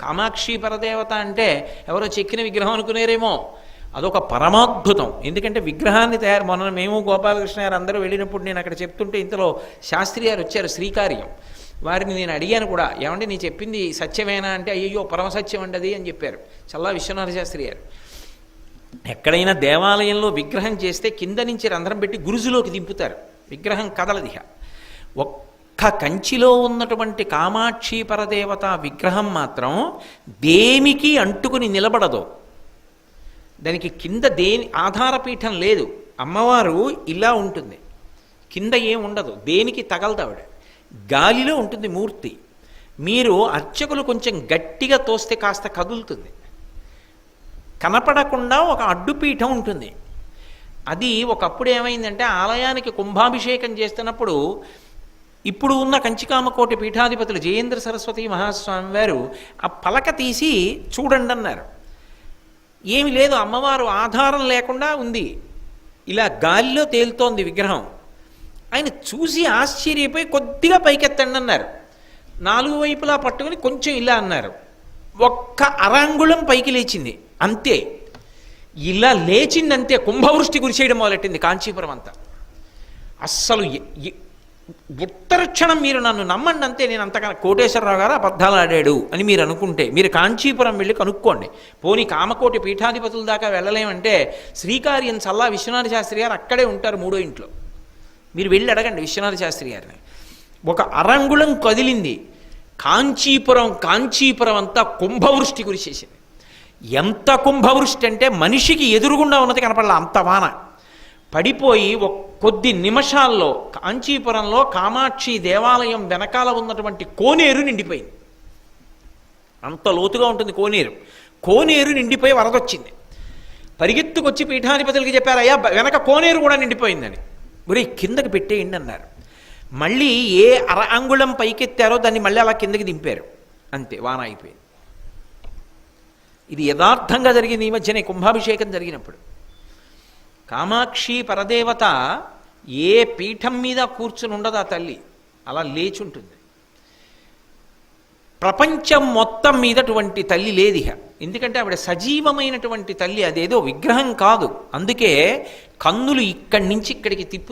కామాక్షి పరదేవత అంటే ఎవరో చెక్కిన విగ్రహం అనుకునేరేమో, అదొక పరమాద్భుతం. ఎందుకంటే విగ్రహాన్ని మొన్న మేము గోపాలకృష్ణ గారు అందరూ వెళ్ళినప్పుడు నేను అక్కడ చెప్తుంటే ఇంతలో శాస్త్రి గారు వచ్చారు, శ్రీకార్యం. వారిని నేను అడిగాను కూడా, ఏమంటే నీ చెప్పింది సత్యమేనా అంటే, అయ్యో పరమసత్యం అండి అని చెప్పారు చల్లా విశ్వనాథ శాస్త్రి గారు. ఎక్కడైనా దేవాలయంలో విగ్రహం చేస్తే కింద నుంచి రంధ్రం పెట్టి గురుజులోకి దింపుతారు, విగ్రహం కదలదిహ. ఒక్క కంచిలో ఉన్నటువంటి కామాక్షి పరదేవత విగ్రహం మాత్రం దేనికి అంటుకుని నిలబడదు. దానికి కింద దేని ఆధారపీఠం లేదు. అమ్మవారు ఇలా ఉంటుంది, కింద ఏం ఉండదు, దేనికి తగలదు ఆవిడ, గాలిలో ఉంటుంది మూర్తి. మీరు అర్చకులు కొంచెం గట్టిగా తోస్తే కాస్త కదులుతుంది. కనపడకుండా ఒక అడ్డుపీఠం ఉంటుంది. అది ఒకప్పుడు ఏమైందంటే ఆలయానికి కుంభాభిషేకం చేస్తున్నప్పుడు ఇప్పుడు ఉన్న కంచికామకోటి పీఠాధిపతులు జయేంద్ర సరస్వతి మహాస్వామి వారు ఆ పలక తీసి చూడండి అన్నారు. ఏమి లేదు, అమ్మవారు ఆధారం లేకుండా ఉంది, ఇలా గాలిలో తేలుతోంది విగ్రహం. ఆయన చూసి ఆశ్చర్యపోయి కొద్దిగా పైకెత్తండి అన్నారు. 4 వైపులా పట్టుకుని కొంచెం ఇలా అన్నారు, ఒక్క అరాంగుళం పైకి లేచింది అంతే. ఇలా లేచిందంతే కుంభవృష్టి కురిసేయడం మొదలెట్టింది కాంచీపురం అంతా. అస్సలు ఉత్తర క్షణం మీరు నన్ను నమ్మండి అంతే, నేను అంతకన్నా కోటేశ్వరరావు గారు అబద్ధాలు ఆడాడు అని మీరు అనుకుంటే మీరు కాంచీపురం వెళ్ళి కనుక్కోండి. పోనీ కామకోటి పీఠాధిపతుల దాకా వెళ్ళలేమంటే శ్రీకార్యం చల్లా విశ్వనాథ శాస్త్రి గారు అక్కడే ఉంటారు 3వ ఇంట్లో, మీరు వెళ్ళి అడగండి విశ్వనాథ శాస్త్రి గారిని. ఒక అరంగుళం కదిలింది, కాంచీపురం అంతా కుంభవృష్టి కురిసేసింది. ఎంత కుంభవృష్టి అంటే మనిషికి ఎదురుగుండా ఉన్నది కనపడలా, అంత వాన పడిపోయి కొద్ది నిమిషాల్లో కాంచీపురంలో కామాక్షి దేవాలయం వెనకాల ఉన్నటువంటి కోనేరు నిండిపోయింది. అంత లోతుగా ఉంటుంది కోనేరు నిండిపోయి వరదొచ్చింది. పరిగెత్తుకొచ్చి పీఠాధిపతులకి చెప్పారు, అయ్యా వెనక కోనేరు కూడా నిండిపోయిందని. ఒరే కిందకి పెట్టేయండి అన్నారు. మళ్ళీ ఏ అంగుళం పైకెత్తారో దాన్ని మళ్ళీ అలా కిందకి దింపారు, అంతే వాన అయిపోయింది. ఇది యథార్థంగా జరిగింది ఈ మధ్యనే కుంభాభిషేకం జరిగినప్పుడు. కామాక్షి పరదేవత ఏ పీఠం మీద కూర్చుని ఉండదు ఆ తల్లి, అలా లేచుంటుంది. ప్రపంచం మొత్తం మీద అటువంటి తల్లి లేదిహ. ఎందుకంటే ఆవిడ సజీవమైనటువంటి తల్లి, అదేదో విగ్రహం కాదు. అందుకే కన్నులు ఇక్కడి నుంచి ఇక్కడికి తిప్పు